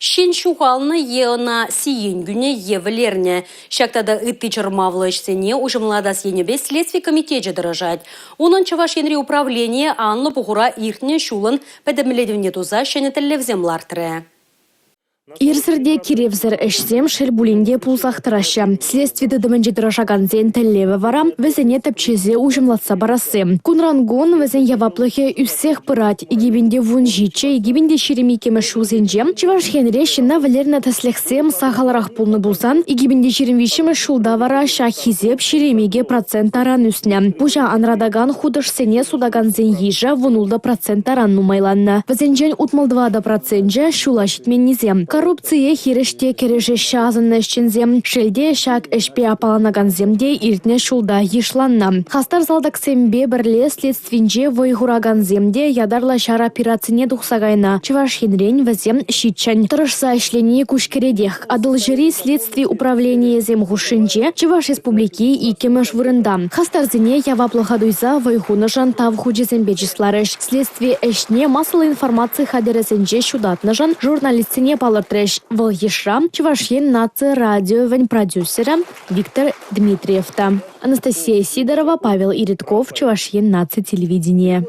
Шен шухалны еына сиен güne евлерне. Шактада ытты чырмавлы ішсене ужымлада сенебе следствий комитете дырыжать. Унын Чувашенри управление анлы пухура иртне шулын пәдімледівне туза шенетеллевзем лартыры. Ирсерде киревзер эшсем шельбулинде пулсахтыраща. Следствиді дымынже дырашаганзен тәллеві вара, візіне тәпчезе ужымлатса барасы. Кунрангон візен яваплыхе үссех пырать, игибінде вун жиче, игибінде шеремикеме шузенже. Чувашенре шына валерна тәслехсем сахаларах пулны булсан, игибінде шеремвишеме шулда вара шахизеп шеремиге процент аран үсне. Пужа анрадаган худышсене судаганзен ежа вунулда процент аран нумайланна. Візенжен утмалдвада процентже шула шитменнизем. Коррупция хиреште кереже шазынны шчензем, шелде шак эшпе апаланаган земде иртне шулда ешланна. Хастар залдак сембе бірле следствинже войгураган земде ядарла шар операцине духсагайна. Чувашенрен візем щитчан. Тұрышса ішлене кушкередех. Адыл жири следствий управление зем гушинже Чуваш республики и кемеш вырында. Хастар зене яваплыха дуйза войгунажан тавхуджи зембечисларыш. Следствие эшне массовой информации хадересенже шудатнажан журналистине палыр треш вăл ешра Чувашен наци радио вен продюсера Виктор Дмитриевта. Анастасия Сидорова, Павел Иритков, Чувашен наци телевидение.